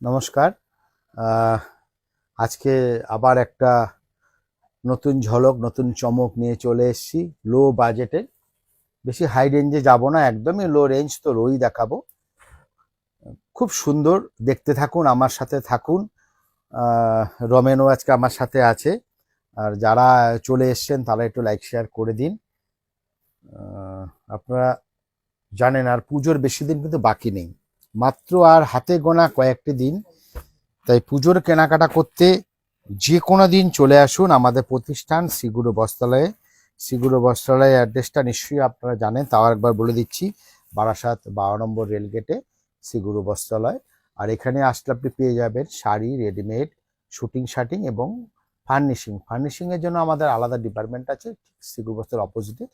নমস্কার। আজকে আবার একটা নতুন ঝলক নতুন চমক নিয়ে চলে এসেছি। লো বাজেটে, বেশি হাই রেঞ্জে যাব না, একদমই লো রেঞ্জ তো লোই দেখাবো। খুব সুন্দর, দেখতে থাকুন, আমার সাথে থাকুন। রমেনও আজকে আমার সাথে আছে। আর যারা চলে এসছেন তারা একটু লাইক শেয়ার করে দিন। আপনারা জানেন আর পুজোর বেশি দিন কিন্তু বাকি নেই, মাত্র আর হাতে গোনা কয়েকটি দিন। তাই পুজোর কেনাকাটা করতে যে কোনো দিন চলে আসুন আমাদের প্রতিষ্ঠান শ্রীগুরু বস্ত্রালয়ে। শ্রীগুরু বস্ত্রালয় অ্যাড্রেসটা নিশ্চয়ই আপনারা জানেন, তাও একবার বলে দিচ্ছি। বারাসাত 12 নম্বর রেলগেটে শ্রীগুরু বস্ত্রালয়। আর এখানে আসলে আপনি পেয়ে যাবেন শাড়ি, রেডিমেড, শুটিং শার্টিং এবং ফার্নিশিংয়ের জন্য আমাদের আলাদা ডিপার্টমেন্ট আছে শ্রীগুরু বস্ত্রালয়ের অপোজিটে,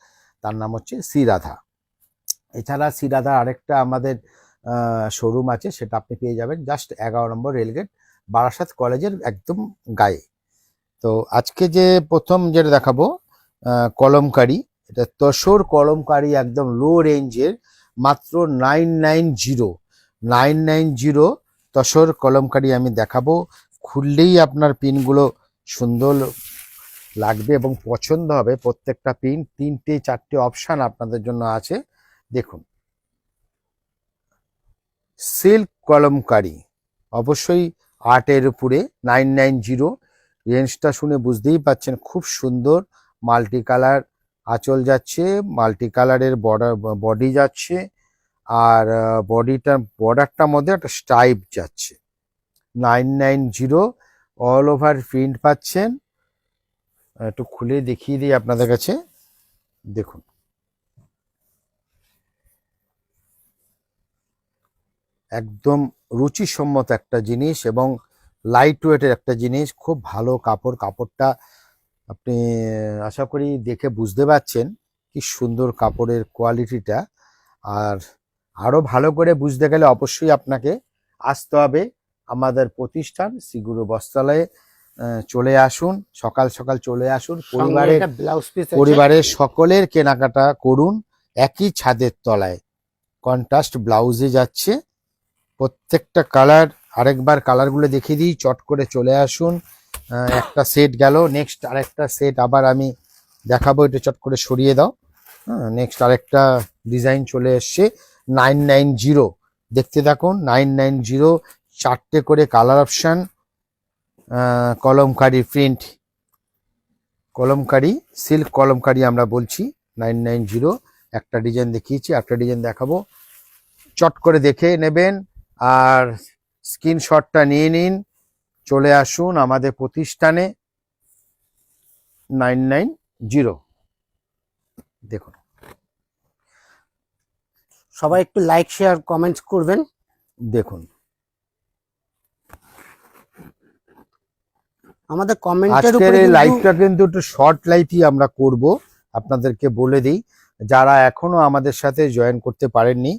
তার নাম হচ্ছে শ্রীরাধা। এছাড়া শ্রীরাধা আরেকটা আমাদের শোরুম আছে, সেটা আপনি পেয়ে যাবেন জাস্ট 11 নম্বর রেলগেট, বারাসাত কলেজের একদম গায়ে। তো আজকে যে প্রথম যেটা দেখাবো কলমকারি, এটা তসর কলমকারি, একদম লো রেঞ্জের, মাত্র 990 তসর কলমকারি আমি দেখাবো। খুললেই আপনার পিনগুলো সুন্দর লাগবে এবং পছন্দ হবে। প্রত্যেকটা পিন 3-4টে অপশান আপনাদের জন্য আছে। দেখুন, সিল্ক কলমকারি, অবশ্যই 8-এর উপরে, 990। রেঞ্জটা শুনে বুঝতেই পাচ্ছেন, খুব সুন্দর মাল্টি কালার আঁচল যাচ্ছে, মাল্টি কালারের বডি যাচ্ছে, আর বর্ডারটার মধ্যে একটা স্ট্রাইপ যাচ্ছে। 990 অল ওভার প্রিন্ট পাচ্ছেন। একটু খুলে দেখিয়ে দিই আপনাদের কাছে, দেখুন। একদম রুচিসম্মত একটা জিনিস এবং লাইট ওয়েটের একটা জিনিস, খুব ভালো কাপড়টা আপনি আশা করি দেখে বুঝতে পারছেন কি সুন্দর কাপড়ের কোয়ালিটিটা। আর আরো ভালো করে বুঝতে গেলে অবশ্যই আপনাকে আসতে হবে আমাদের প্রতিষ্ঠান শ্রীগুরু বস্ত্রালয়ে। চলে আসুন, সকাল সকাল চলে আসুন, পরিবারের সকলের কেনাকাটা করুন একই ছাদের তলায়। কন্ট্রাস্ট ব্লাউজে যাচ্ছে প্রত্যেকটা কালার। আরেকবার কালারগুলো দেখিয়ে দিই, চট করে চলে আসুন। একটা সেট গেল, নেক্সট আরেকটা সেট আবার আমি দেখাবো, এটা চট করে সরিয়ে দাও। নেক্সট আরেকটা ডিজাইন চলে এসছে 990, দেখতে থাকুন। 990, 4টে করে colour option. Kalamkari print, kalamkari silk kalamkari আমরা বলছি। 990 একটা ডিজাইন দেখিয়েছি, একটা ডিজাইন দেখাবো, চট করে দেখে নেবেন আর স্ক্রিনশটটা নিয়ে নিন। চলে আসুন আমাদের প্রতিষ্ঠানে 990। দেখুন, সবাই একটু লাইক শেয়ার কমেন্টস করবেন। দেখুন আমাদের কমেন্টের আজকের উপরে এই লাইভটা কিন্তু একটু শর্ট লাইভই আমরা করব, আপনাদেরকে বলে দিই। যারা এখনো আমাদের সাথে জয়েন করতে পারেননি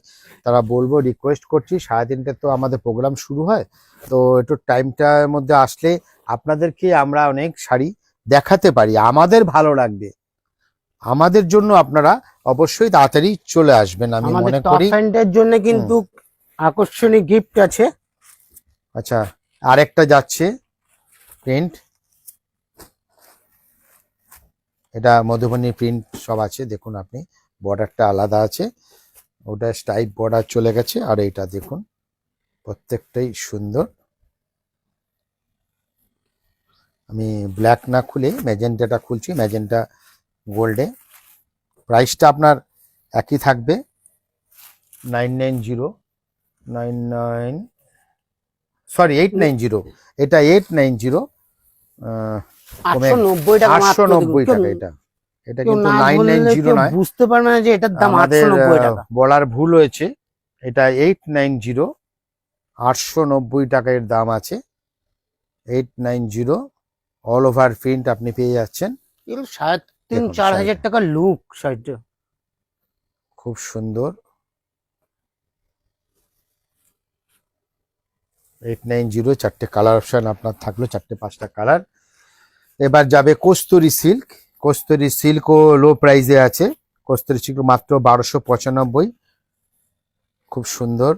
তারা বলবো, রিকোয়েস্ট করছি, 3:30 তো আমাদের প্রোগ্রাম শুরু হয়, তো একটু টাইমটার মধ্যে আসলে আপনাদেরকে আমরা অনেক শাড়ি দেখাতে পারি, আমাদের ভালো লাগবে। আমাদের জন্য আপনারা অবশ্যই তাড়াতাড়ি চলে আসবেন, আমি মনে করি। আমাদের জন্য কিন্তু আকর্ষণীয় গিফট আছে। আচ্ছা, আরেকটা যাচ্ছে প্রিন্ট, এটা মধুবনী প্রিন্ট সব আছে, দেখুন আপনি। বর্ডারটা আলাদা আছে, ওটা স্ট্রাইপ বর্ডার চলে গেছে। আর এইটা দেখুন, প্রত্যেকটাই সুন্দর। আমি ব্ল্যাক না খুলে ম্যাজেন্টাটা খুলছি, ম্যাজেন্টা গোল্ডে। প্রাইসটা আপনার একই থাকবে 990, 890। এটা 890, 890 টাকা, 890 টাকা। এটা কিন্তু 990 নয়, বুঝতে পারবে না যে এটার দাম 890 টাকা। বলার ভুল হয়েছে, এটা 890, 890 টাকা এর দাম আছে। 890 অল ওভার প্রিন্ট আপনি পেয়ে যাচ্ছেন। 3,000-4,000 টাকা লুক শাড়িটা, খুব সুন্দর। 890, 4টে কালার অপশন আপনার থাকলো, 4-5টা কালার। এবার যাবে কস্তুরি সিল্ক। কস্তুরি সিল্কও লো প্রাইসে আছে। কস্তুরি সিল্ক মাত্র 1295, খুব সুন্দর,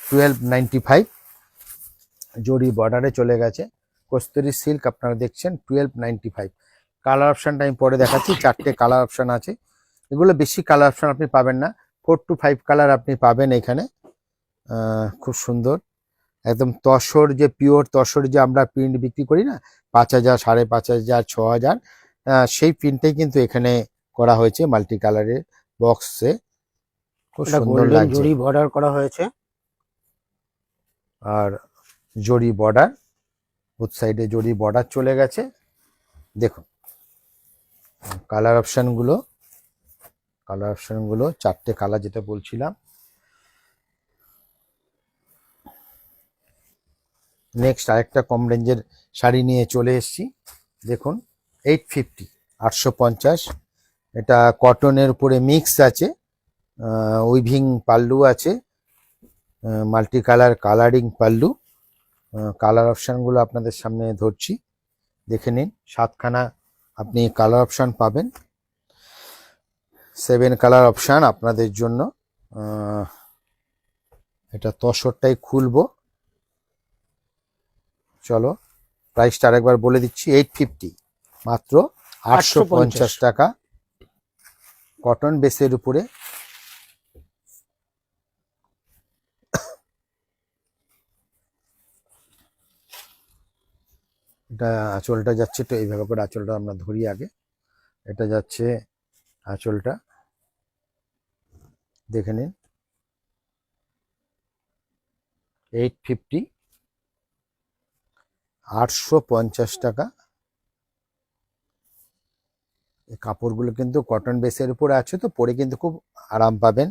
1295। জরি বর্ডারে চলে গেছে। কস্তুরি সিল্ক আপনারা দেখছেন 1295। কালার অপশনটা আমি পরে দেখাচ্ছি। 4টে কালার অপশন আছে, এগুলো বেশি কালার অপশন আপনি পাবেন না, 4 to 5 কালার আপনি পাবেন এখানে। খুব সুন্দর একদম তসর, যে পিওর তসর যে আমরা প্রিন্ট বিক্রি করি না 5000, 5500, 6000, সেই প্রিন্টটাই কিন্তু এখানে করা হয়েছে মাল্টি কালারের বক্সে। খুব এটা সুন্দর গোল্ডেন লাগছে। জরি বর্ডার করা হয়েছে। আর জরি বর্ডার, বুথ সাইডে জরি বর্ডার চলে গেছে। দেখুন কালার অপশনগুলো, 4টে কালার যেটা বলছিলাম। নেক্সট আরেকটা কম রেঞ্জের শাড়ি নিয়ে চলে এসেছি। দেখুন 850, 850। এটা কটনের উপরে মিক্স আছে, উইভিং পাল্লু আছে, multi colour colouring pallu. Colour অপশানগুলো আপনাদের সামনে ধরছি, দেখে নিন। 7খানা আপনি কালার অপশান পাবেন, 7 কালার অপশান আপনাদের জন্য। এটা তসরটাই খুলবো, চলো প্রাইসটা আরেকবার বলে দিচ্ছি। 850, মাত্র 850 টাকা, কটন বেসের উপরে। এটা আঁচলটা যাচ্ছে, তো এইভাবে করে আঁচলটা আমরা ধরি আগে। এটা যাচ্ছে আঁচলটা, দেখে নিন। 850, 850 টাকা। এই কাপড়গুলো কিন্তু কটন বেসের উপরে আছে, তো পরে কিন্তু খুব আরাম পাবেন।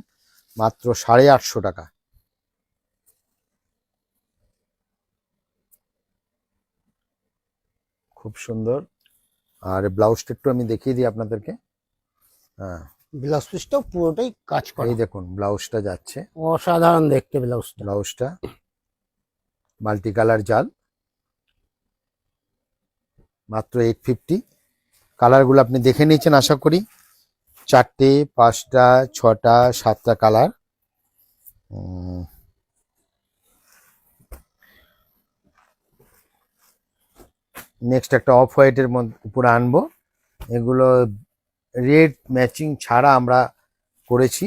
মাত্র 850 টাকা। খুব সুন্দর। আর ব্লাউজটা একটু আমি দেখিয়ে দিই আপনাদেরকে। হ্যাঁ, ব্লাউজ পিসটাও পুরোটাই কাজ করা। এই দেখুন ব্লাউজটা যাচ্ছে, অসাধারণ দেখতে ব্লাউজটা। ব্লাউজটা মাল্টি কালার জাল, মাত্র 850। কালারগুলো আপনি দেখে নিয়েছেন আশা করি, 4টে, 5টা, 6টা, 7টা কালার। নেক্সট একটা অফ হোয়াইটের উপরে আনবো। এগুলো রেড ম্যাচিং ছাড়া আমরা করেছি,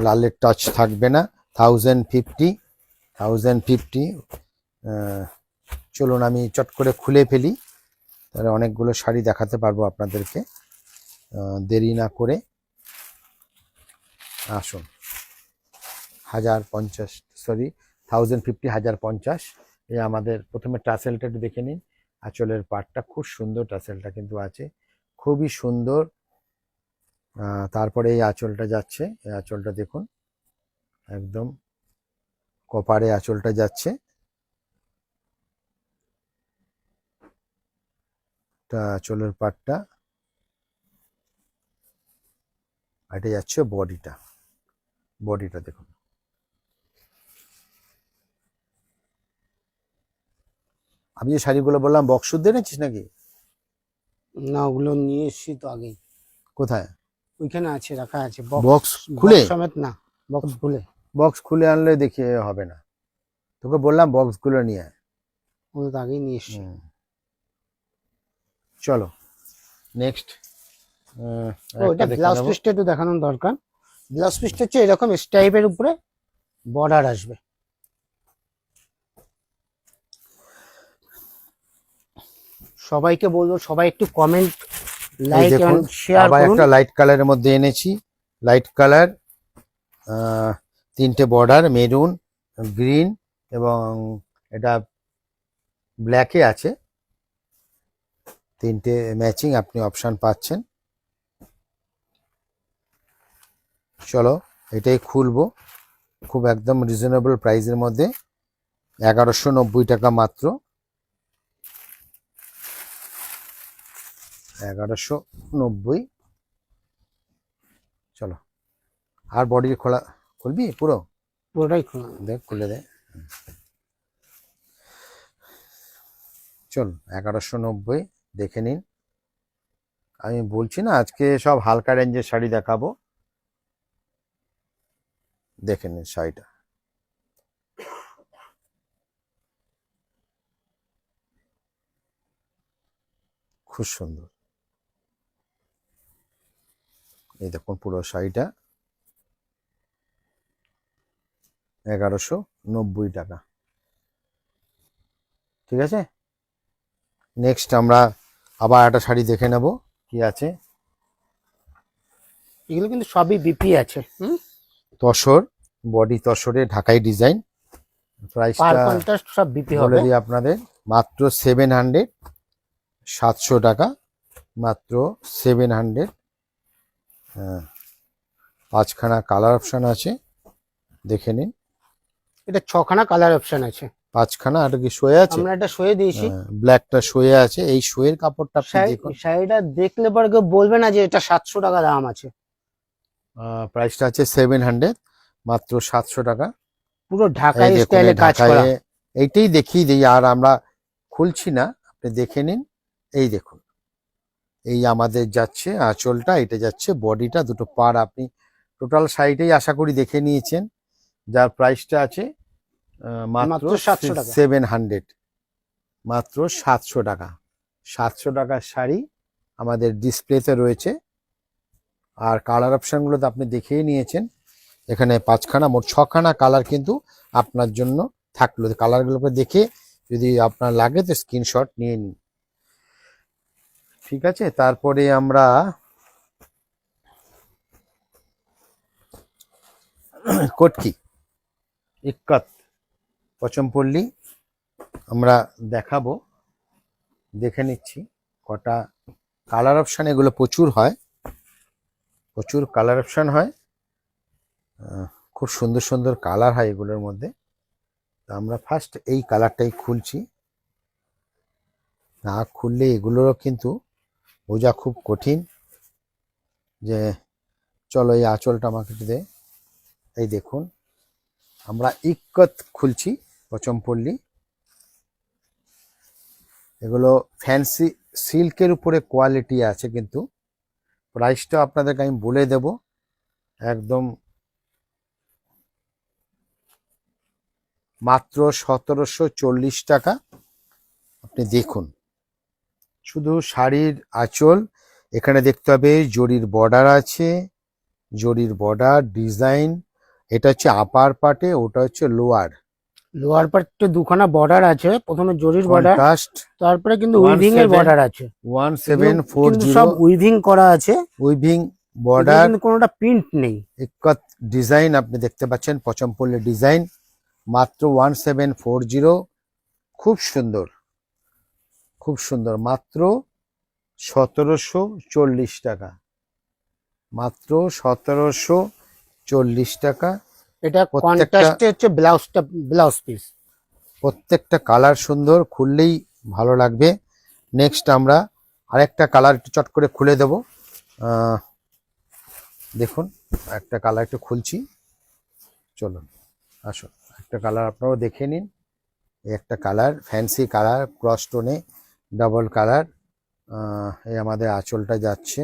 লালের টাচ থাকবে না। 1050। চলুন আমি চট করে খুলে ফেলি, তাহলে অনেকগুলো শাড়ি দেখাতে পারবো আপনাদেরকে। দেরি না করে আসুন। 1050, সরি 1050, 1050। এই আমাদের প্রথমে টাসেলটা একটু দেখে নিন। আঁচলের পাটটা খুব সুন্দর, টাসেলটা কিন্তু আছে, খুবই সুন্দর। তারপরে এই আঁচলটা যাচ্ছে, এই আঁচলটা দেখুন একদম কপারে আঁচলটা যাচ্ছে। আঁচলের পাটটা, এটা যাচ্ছে বডিটা, বডিটা দেখুন। আমি যে শাড়িগুলো বললাম বক্স শুদ্ধ এনেছিস নাকি? না, ওগুলো নিয়ে এসছি তো আগেই। কোথায়? ওইখানে আছে, রাখা আছে। বক্স খুলে? সমেত না, বক্স খুলে। বক্স খুলে আনলে দেখে হবে না, তোকে বললাম বক্সগুলো নিয়ে আয়। ওগুলো তো আগেই নিয়ে এসছি। চলো নেক্সট। ওটা ব্লাউজ পিসটা একটু দেখানোর দরকার। ব্লাউজ পিসটা হচ্ছে এরকম স্টাইপের উপরে বর্ডার আসবে। সবাইকে বলবো সবাই একটু কমেন্ট, লাইক এন্ড শেয়ার আবার করুন। একটা লাইট কালারের মধ্যে এনেছি, লাইট কালার, 3টে বর্ডার, মেরুন, গ্রিন এবং এটা ব্ল্যাকে আছে। 3টে ম্যাচিং আপনি অপশন পাচ্ছেন। চলো এটাই খুলবো, খুব একদম রিজনেবল প্রাইসের মধ্যে, 1190 টাকা মাত্র, 1190। চলো, আর বডি খোলা, খুলবি পুরো? পুরোটাই খোলা। দেখ খুলে দে। চল 1190 দেখে নিন। আমি বলছি না আজকে সব হালকা রেঞ্জের শাড়ি দেখাবো, দেখে নিন শাড়িটা। খুব সুন্দর। এই দেখুন পুরো শাড়িটা 1190 টাকা। ঠিক আছে, নেক্সট আমরা আবার একটা শাড়ি দেখে নেব কি আছে। এগুলো কিন্তু সবই বিপি আছে। তসর, বডি তসরে ঢাকাই ডিজাইন। পার প্রাইসটা কন্ট্রাস্ট সব বিপি বলে হবে। দিই আপনাদের, মাত্র 700, 700 টাকা, মাত্র 700। হ্যাঁ, 5খানা কালার অপশন আছে, দেখে নিন। এটা 6খানা কালার অপশন আছে। 5খানা, আর কি শোয়ে আছে? আমরা এটা শোয়ে দিয়েছি। ব্ল্যাকটা শোয়ে আছে। এই শোয়ের কাপড়টা আপনি দেখুন। শাড়িটা দেখলে পরে কেউ বলবে না যে এটা 700 টাকা দাম আছে। প্রাইসটা আছে 700, মাত্র 700 টাকা। পুরো ঢাকাই এই দেখুন, স্টাইলে এই কাজ করা। ঢাকায় এইটাই দেখিয়ে দিই, আর আমরা খুলছি না, আপনি দেখে নিন। এই দেখুন, এই আমাদের যাচ্ছে আঁচলটা, এটা যাচ্ছে বডিটা, দুটো পার আপনি টোটাল শাড়িটাই আশা করি দেখে নিয়েছেন, যার প্রাইসটা আছে মাত্র মাত্র 700 টাকা। 700, মাত্র 700 টাকা। 700 টাকার শাড়ি আমাদের ডিসপ্লেতে রয়েছে। আর কালার অপশনগুলো তো আপনি দেখেই নিয়েছেন। এখানে 5খানা, মোট 6খানা কালার কিন্তু আপনার জন্য থাকলো। কালারগুলোকে দেখে যদি আপনার লাগে তো স্ক্রিনশট নিয়ে নিন। ঠিক আছে, তারপরে আমরা কটকি ইক্কত পচমপল্লী আমরা দেখাবো, দেখে নিচ্ছি কটা কালার অপশন। এগুলো প্রচুর হয়, প্রচুর কালার অপশন হয়, খুব সুন্দর সুন্দর কালার হয় এগুলোর মধ্যে। তো আমরা ফার্স্ট এই কালারটাই খুলছি, না খুললে এগুলোরও কিন্তু বোঝা খুব কঠিন। যে চলো এই আঁচলটা আমাকে দে। এই দেখুন, আমরা ইক্কত খুলছি পচমপল্লী। এগুলো ফ্যান্সি সিল্কের উপরে কোয়ালিটি আছে, কিন্তু প্রাইসটা আপনাদেরকে আমি বলে দেব একদম, মাত্র 1740 টাকা। আপনি দেখুন, শুধু শাড়ির আঁচল, এখানে দেখতে হবে জরির বর্ডার আছে, জরির বর্ডার ডিজাইন। এটা হচ্ছে আপার পার্টে, ওটা হচ্ছে লোয়ার পার্টে 2খানা বর্ডার আছে, প্রথমে জরির বর্ডার, কন্ট্রাস্ট। তারপরে কিন্তু উইভিং এর বর্ডার আছে। 1740 সব উইভিং করা আছে, উইভিং এগুলো বর্ডার, কিন্তু কোনোটা প্রিন্ট নেই। ইক্কত ডিজাইন আপনি দেখতে পাচ্ছেন, পচমপল্লী ডিজাইন, মাত্র 1740। খুব সুন্দর, খুব সুন্দর, মাত্র 1740 টাকা, মাত্র 1740 টাকা। এটা প্রত্যেকটা কন্ট্রাস্টে হচ্ছে ব্লাউজ পিস। প্রত্যেকটা কালার সুন্দর, খুললেই ভালো লাগবে। নেক্সট আমরা আরেকটা কালার একটু চট করে খুলে দেব। দেখুন, একটা কালার একটু খুলছি, চলুন আসুন, একটা কালার আপনারাও দেখে নিন। এই একটা কালার, ফ্যান্সি কালার, ক্রস টোনে ডাবল কালার। এই আমাদের আঁচলটা যাচ্ছে,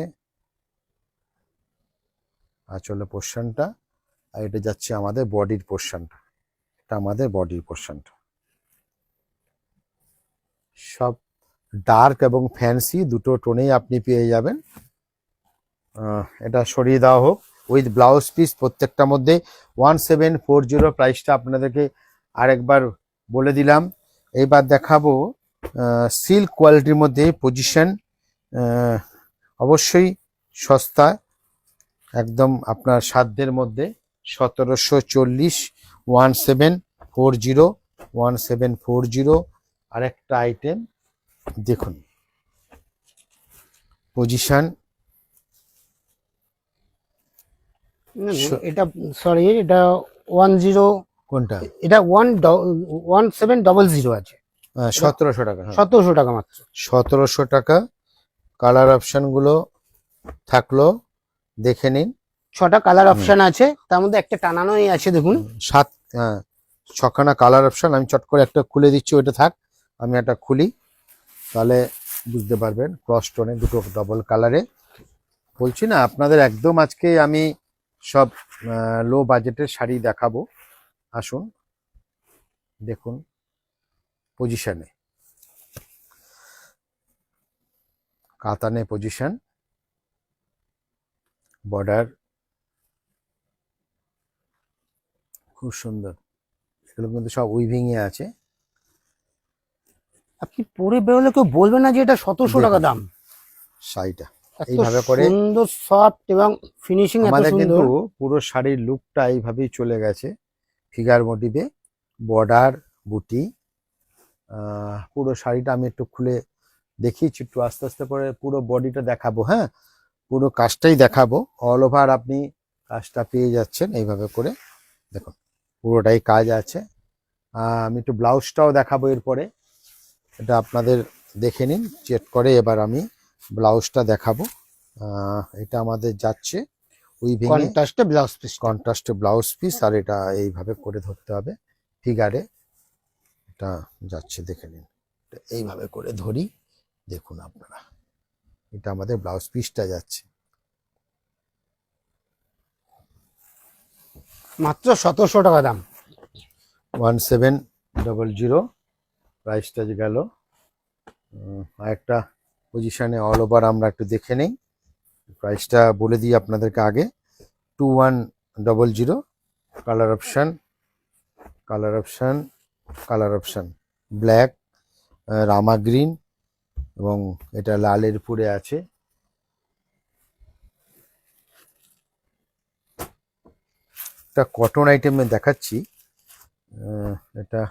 আঁচলের পোর্শনটা, আর এটা যাচ্ছে আমাদের বডির পোর্শনটা। এটা আমাদের বডির পোর্শনটা। সব ডার্ক এবং ফ্যান্সি দুটো টোনেই আপনি পেয়ে যাবেন। এটা সরিয়ে দেওয়া হোক উইথ ব্লাউজ পিস, প্রত্যেকটার মধ্যে 1740। প্রাইসটা আপনাদেরকে আরেকবার বলে দিলাম। এইবার দেখাবো সিল্ক কোয়ালিটির মধ্যে পজিশন, অবশ্যই সস্তা, একদম আপনার সাধ্যের মধ্যে। 1740, 1740। আরেকটা আইটেম দেখুন, পজিশন। এটা সরি, এটা 10, কোনটা? এটা 1700 আছে। 1700 টাকা, 1700 টাকা মাত্র। 1700 টাকা। কালার অপশন গুলো থাকলো, দেখে নিন। 6টা কালার অপশন আছে, তার মধ্যে একটা টানানোই আছে দেখুন। 6খানা কালার অপশন। আমি চট করে একটা খুলে দিচ্ছি, ওইটা থাক, আমি একটা খুলি, তাহলে বুঝতে পারবেন। ক্রস টোনে দুটো ডবল কালারে, বলছি না আপনাদের, একদম আজকে আমি সব লো বাজেটের শাড়ি দেখাবো। আসুন দেখুন পজিশনে, কাতানে পজিশন, বর্ডার খুব সুন্দর। এগুলো কিন্তু সব উইভিং এ আছে। আপনি পরে বেরোলে কেউ বলবে না যে এটা 1700 টাকা দাম। শাড়িটা এত এইভাবে করে সুন্দর সফট এবং ফিনিশিং এত আমাদের কিন্তু সুন্দর। পুরো শাড়ির লুকটা এইভাবেই চলে গেছে, ফিগার মোটিভে, বর্ডার, বুটি। পুরো শাড়িটা আমি একটু খুলে দেখিয়েছি, একটু আস্তে আস্তে করে পুরো বডিটা দেখাবো। হ্যাঁ, পুরো কাজটাই দেখাবো। অল ওভার আপনি কাজটা পেয়ে যাচ্ছেন এইভাবে করে, দেখুন পুরোটাই কাজ আছে। আমি একটু ব্লাউজটাও দেখাবো এরপরে, এটা আপনাদের দেখে নিন চেক করে। এবার আমি ব্লাউজটা দেখাবো। এটা আমাদের যাচ্ছে উইভিং এ, কন্ট্রাস্টে ব্লাউজ পিস। কন্ট্রাস্টে ব্লাউজ পিস, আর এটা এইভাবে করে ধরতে হবে ফিগারে। এটা যাচ্ছে, দেখে নিন, এটা এইভাবে করে ধরি, দেখুন আপনারা, এটা আমাদের ব্লাউজ পিসটা যাচ্ছে। মাত্র 1700 টাকা দাম। 1700 প্রাইসটা যে গেল। আরেকটা পজিশনে অল ওভার আমরা একটু দেখে নেই, প্রাইসটা বলে দিই আপনাদেরকে আগে। 2100, colour option, colour option, colour option, black, রামা গ্রিন, এবং এটা লালের উপরে আছে। একটা কটন আইটেমে দেখাচ্ছি, এটা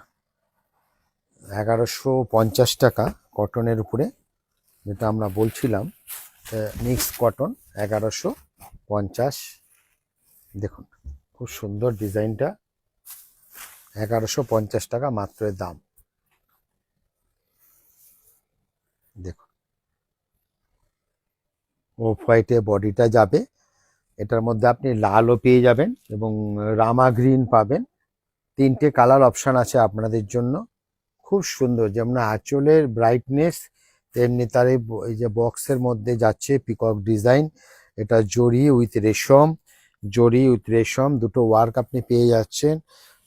1150 টাকা কটনের উপরে, যেটা আমরা বলছিলাম মিক্স কটন 1150। দেখুন খুব সুন্দর ডিজাইনটা, 1150 টাকা মাত্র দাম। দেখুন অফ হোয়াইটে বডিটা যাবে, এটার মধ্যে আপনি লালও পেয়ে যাবেন এবং রামা গ্রিন পাবেন। 3টে কালার অপশান আছে আপনাদের জন্য, খুব সুন্দর। যেমন আঁচলের ব্রাইটনেস, তেমনি তার এই যে বক্সের মধ্যে যাচ্ছে পিকক ডিজাইন, এটা জরি উইথ রেশম, জরি উইথ রেশম দুটো ওয়ার্ক আপনি পেয়ে যাচ্ছেন।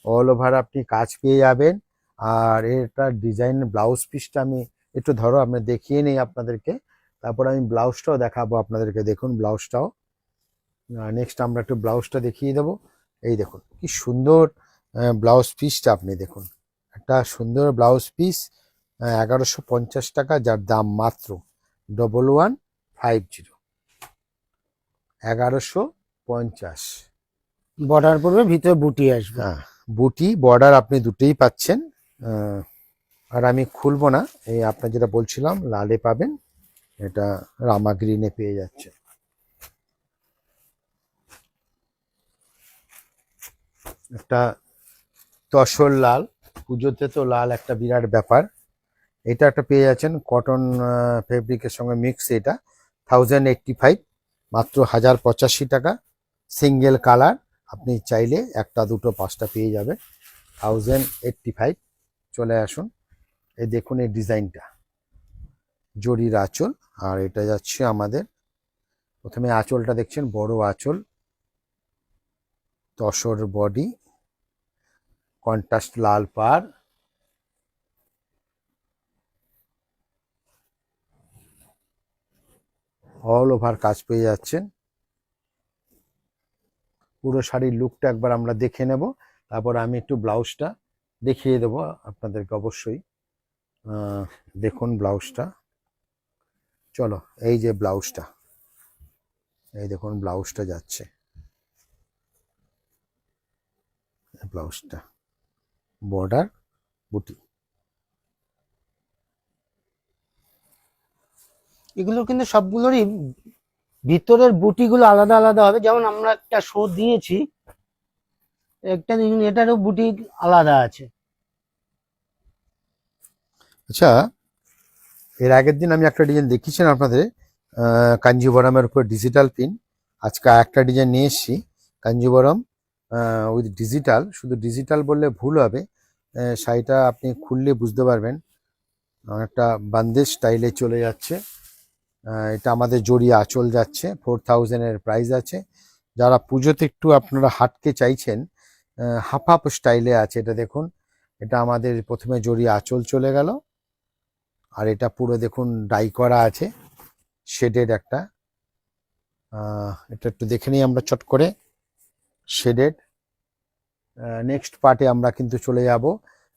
অল ওভার আপনি কাজ পেয়ে যাবেন। আর এটা ডিজাইন ব্লাউজ পিসটা আমি একটু ধরো আমি দেখিয়ে নেই আপনাদেরকে, তারপর আমি ব্লাউজটাও দেখাবো আপনাদেরকে। দেখুন ব্লাউজটাও, নেক্সট আমরা একটু ব্লাউজটা দেখিয়ে দেবো। এই দেখুন কি সুন্দর ব্লাউজ পিসটা, আপনি দেখুন একটা সুন্দর ব্লাউজ পিস, 1150 টাকা, যার দাম মাত্র 1150, 1150। বর্ডার পড়বে, ভিতরে বুটি আসবে। হ্যাঁ, বুটি বর্ডার আপনি দুটোই পাচ্ছেন। আর আমি খুলবো না, এই আপনার যেটা বলছিলাম লালে পাবেন, এটা রামা গ্রিনে পেয়ে যাচ্ছে। একটা তসর লাল, পুজোতে তো লাল একটা বিরাট ব্যাপার। এটা একটা পেয়ে যাচ্ছেন কটন ফেব্রিকের সঙ্গে মিক্স, এটা 1085, মাত্র 1085 টাকা, সিঙ্গেল কালার। আপনি চাইলে একটা দুটো পাঁচটা পেয়ে যাবেন, 1085। চলে আসুন, এই দেখুন এই ডিজাইনটা, জরির আঁচল। আর এটা যাচ্ছে আমাদের, প্রথমে আঁচলটা দেখছেন, বড় আঁচল, তসর বডি, কন্ট্রাস্ট লাল পাড়, অল ওভার কাজ পেয়ে যাচ্ছেন। পুরো শাড়ির লুকটা একবার আমরা দেখে নেব, তারপর আমি একটু ব্লাউজটা দেখিয়ে দেবো আপনাদেরকে অবশ্যই। দেখুন ব্লাউজটা, চলো এই যে ব্লাউজটা, এই দেখুন ব্লাউজটা যাচ্ছে, ব্লাউজটা বর্ডার, বুটি। এগুলো কিন্তু সবগুলোরই ভিতরের বুটিগুলো আলাদা আলাদা হবে। যেমন আমরা একটা শো দিয়েছি, একটা দেখুন এটারও বুটি আলাদা আছে। আচ্ছা, এর আগের দিন আমি একটা ডিজাইন দেখিয়েছিলাম আপনাদের, কাঞ্জিবরমের উপর ডিজিটাল পিন। আজকে একটা ডিজাইন নিয়ে এসেছি কাঞ্জিবরম উইথ ডিজিটাল। শুধু ডিজিটাল বললে ভুল হবে, শাড়িটা আপনি খুললে বুঝতে পারবেন একটা বান্দেজ স্টাইলে চলে যাচ্ছে। এটা আমাদের জড়িয়ে আঁচল যাচ্ছে, 4000-এর প্রাইস আছে। যারা পুজোতে একটু আপনারা হাটকে চাইছেন, হাফ হাফ স্টাইলে আছে, এটা দেখুন, এটা আমাদের প্রথমে জড়িয়ে আঁচল চলে গেল, আর এটা পুরো দেখুন ডাই করা আছে, শেডেড একটা, এটা একটু দেখে নিই আমরা চট করে। শেডেড। নেক্সট পার্টে আমরা কিন্তু চলে যাব,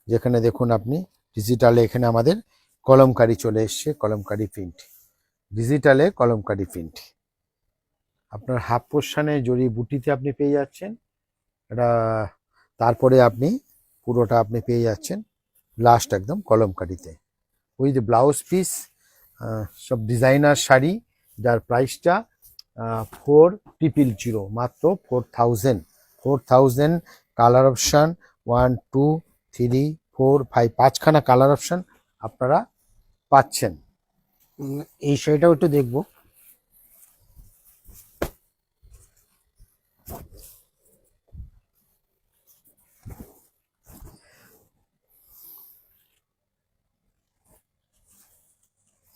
যেখানে দেখুন আপনি ডিজিটালে এখানে আমাদের কলমকারি চলে এসছে, কলমকারি প্রিন্ট, ডিজিটালে কলমকারি প্রিন্ট। আপনার হাফ পোর্শনে জড়ি বুটিতে আপনি পেয়ে যাচ্ছেন এটা, তারপরে আপনি পুরোটা আপনি পেয়ে যাচ্ছেন লাস্ট একদম কলমকারিতে উইথ ব্লাউজ পিস। সব ডিজাইনার শাড়ি, যার প্রাইসটা 4000, মাত্র 4000। কালার অপশান 1 2 3 4 5, 5খানা কালার অপশান আপনারা পাচ্ছেন। এই শাড়িটাও একটু দেখবো।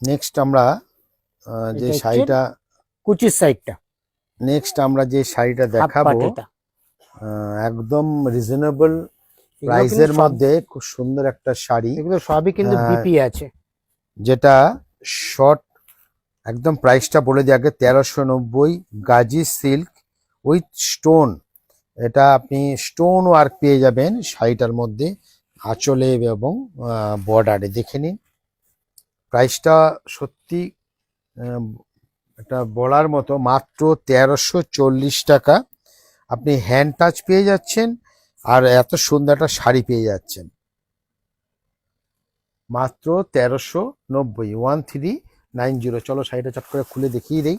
নেক্সট আমরা যে এটা হচ্ছে শাড়িটা, কুচির সাইডটা, নেক্সট আমরা যে শাড়িটা হাফ দেখাবো পাট এটা। একদম রিজনেবল এগুলো প্রাইসের কিন্তু সব- মধ্যে খুব সুন্দর একটা শাড়ি, এগুলো সবই কিন্তু বিপি আছে। যেটা শর্ট, একদম প্রাইসটা বলে দিই আগে, 1390, গাজি সিল্ক উইথ স্টোন। এটা আপনি স্টোন ওয়ার্ক পেয়ে যাবেন শাড়িটার মধ্যে, আঁচলে এবং বর্ডারে। দেখে নিন প্রাইসটা সত্যি এটা বলার মতো, মাত্র 1340 টাকা আপনি হ্যান্ড টাচ পেয়ে যাচ্ছেন, আর এত সুন্দর একটা শাড়ি পেয়ে যাচ্ছেন মাত্র 1390, 1390। চলো শাড়িটা চট করে খুলে দেখিয়ে দিই।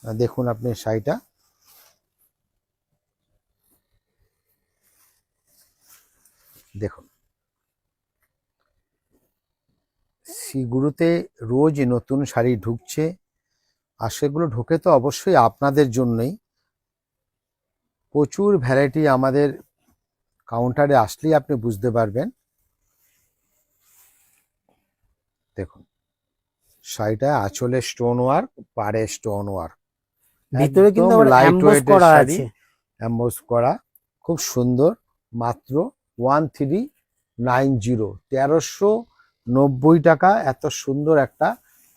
দেখুন আপনি শাড়িটা, দেখুন সিগুরুতে রোজ নতুন শাড়ি ঢুকছে, আর সেগুলো ঢোকে তো অবশ্যই আপনাদের জন্যই। প্রচুর ভ্যারাইটি আমাদের কাউন্টারে আসলেই আপনি বুঝতে পারবেন। দেখুন শাড়িটা আঁচলে স্টোন ওয়ার্ক, পাড়ে স্টোন ওয়ার্ক, ভিতরে কিন্তু আবার লাইট এমবোস ওয়েটের করা শাড়ি, আছে। এমবোস করা, খুব সুন্দর। মাত্র 1390, 1390 টাকা এত সুন্দর একটা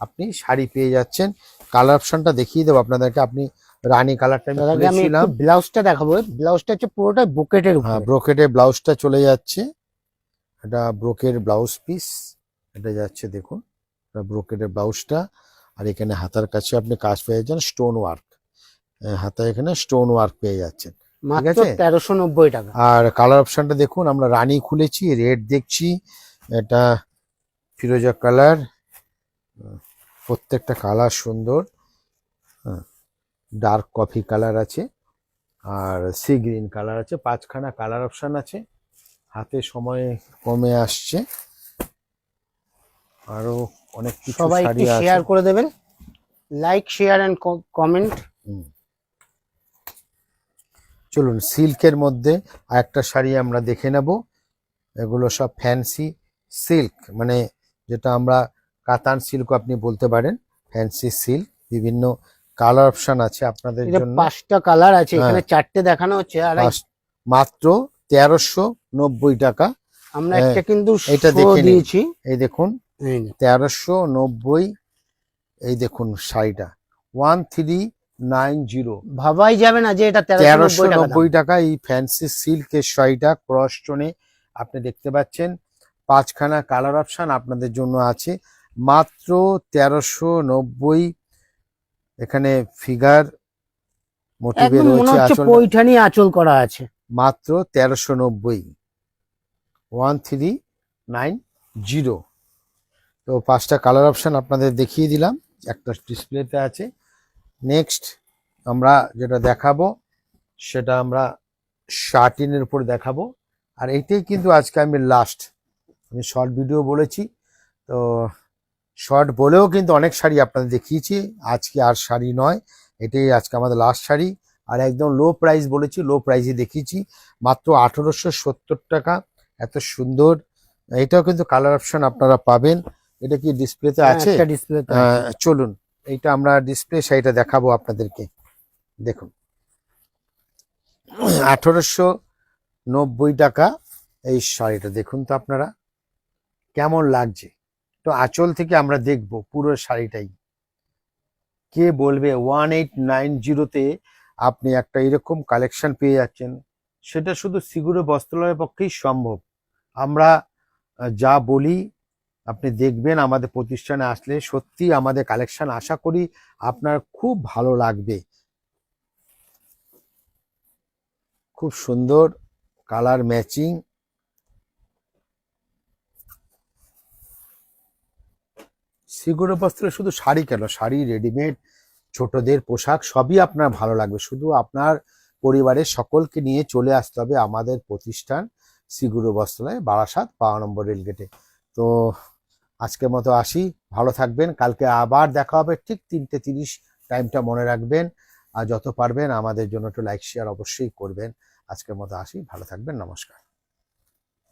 আপনি শাড়ি পেয়ে যাচ্ছেন। কালার অপশনটা দেখিয়ে দেবো আপনাদেরকে। আপনি রানী কালারটা আমি তার আগে আমি খুলেছিলাম, একটু ব্লাউজটা দেখাবো। ব্লাউজটা হচ্ছে পুরোটা বুকেটের হ্যাঁ উপরে। ব্রোকেটের ব্লাউজটা চলে যাচ্ছে, এটা ব্রোকের ব্লাউজ পিস, এটা যাচ্ছে দেখুন, এটা ব্রোকেটের ব্লাউজটা। আর এখানে হাতার কাছে আপনি কাজ পেয়ে যাচ্ছেন স্টোন ওয়ার্ক, হাতায় এখানে স্টোন ওয়ার্ক পেয়ে যাচ্ছেন, ঠিক মাত্র আছে। 1390 টাকা। আর কালার অপশনটা দেখুন, আমরা রানী খুলেছি, রেড দেখছি, এটা ফিরোজা কালার, প্রত্যেকটা কালার সুন্দর, ডার্ক কফি কালার আছে, আর সি গ্রিন কালার আছে, 5খানা কালার অপশন আছে। হাতে সময় কমে আসছে, আরো অনেক কিছু সবাই শাড়ি একটু আছে। শেয়ার করে দেবেন, লাইক শেয়ার এন্ড কমেন্ট। চলুন সিল্কের মধ্যে আরেকটা শাড়ি আমরা দেখে নেব। এগুলো সব ফ্যান্সি সিল্ক, মানে যেটা আমরা কাতান সিল্ক আপনি বলতে পারেন, ফ্যান্সি সিল্ক। বিভিন্ন কালার অপশন আছে আপনাদের এটা জন্য। 5টা কালার আছে, এখানে হ্যাঁ। 4টে দেখানো হচ্ছে। আর মাত্র 1390 টাকা। আমরা একটা কিন্তু এটা শো দেখে নিন। দিয়েছি। এই দেখুন এই যে, 1390, এই দেখুন শাড়িটা 1390, ভাবাই যাবে না যে এটা 1390 টাকা দাম। 1390 টাকা। এই ফ্যান্সি সিল্কের শাড়িটা ক্রস স্টোনে আপনি দেখতে পাচ্ছেন, 5খানা কালার অপশন আপনাদের জন্য আছে, মাত্র 1390। এখানে ফিগার মোটিভে একদম মনে রয়েছে, হচ্ছে আঁচল পৈঠানি আঁচল করা আছে। মাত্র 1390, 1390। তো 5টা কালার অপশন আপনাদের দেখিয়ে দিলাম, একটা ডিসপ্লেতে আছে। নেক্সট আমরা যেটা দেখাবো সেটা আমরা শার্টিনের উপর দেখাবো, আর এইটাই কিন্তু আজকে আমি লাস্ট। আমি শর্ট ভিডিও বলেছি, তো শর্ট বলেও কিন্তু অনেক শাড়ি আপনাদের দেখিয়েছি, আজকে আর শাড়ি নয়, এটাই আজকে আমাদের লাস্ট শাড়ি। আর একদম লো প্রাইস বলেছি, লো প্রাইসে দেখিয়েছি, মাত্র 1870 টাকা। এত সুন্দর, এটাও কিন্তু কালার অপশন আপনারা পাবেন। এটা কি ডিসপ্লেতে আছে? একটা ডিসপ্লেতে আছে। চলুন এইটা আমরা ডিসপ্লে শাড়িটা দেখাবো আপনাদেরকে। দেখুন 1890 টাকা এই শাড়িটা, দেখুন তো আপনারা কেমন লাগছে। তো আঁচল থেকে আমরা দেখব পুরো শাড়িটাই। কে বলবে 1890-তে আপনি একটা এরকম কালেকশন পেয়ে যাচ্ছেন, সেটা শুধু সিগুরো বস্ত্রালয়ের পক্ষেই সম্ভব। আমরা যা বলি আপনি দেখবেন আমাদের প্রতিষ্ঠানে আসলে সত্যি আমাদের কালেকশন আশা করি আপনার খুব ভালো লাগবে। খুব সুন্দর কালার ম্যাচিং। সিগুরো বস্ত্রে শুধু শাড়ি কেন, শাড়ি, রেডিমেড, ছোটদের পোশাক সবই আপনার ভালো লাগবে। শুধু আপনার পরিবারের সকলকে নিয়ে চলে আসতে হবে আমাদের প্রতিষ্ঠান সিগুরো বস্ত্রালয়, বারাসাত ৫ নম্বর রেলগেটে। তো আজকের মতো আসি, ভালো থাকবেন। কালকে আবার দেখা হবে ঠিক ৩:৩০, টাইমটা মনে রাখবেন। আর যত পারবেন আমাদের জন্য একটু লাইক শেয়ার অবশ্যই করবেন। আজকের মতো আসি, ভালো থাকবেন, নমস্কার।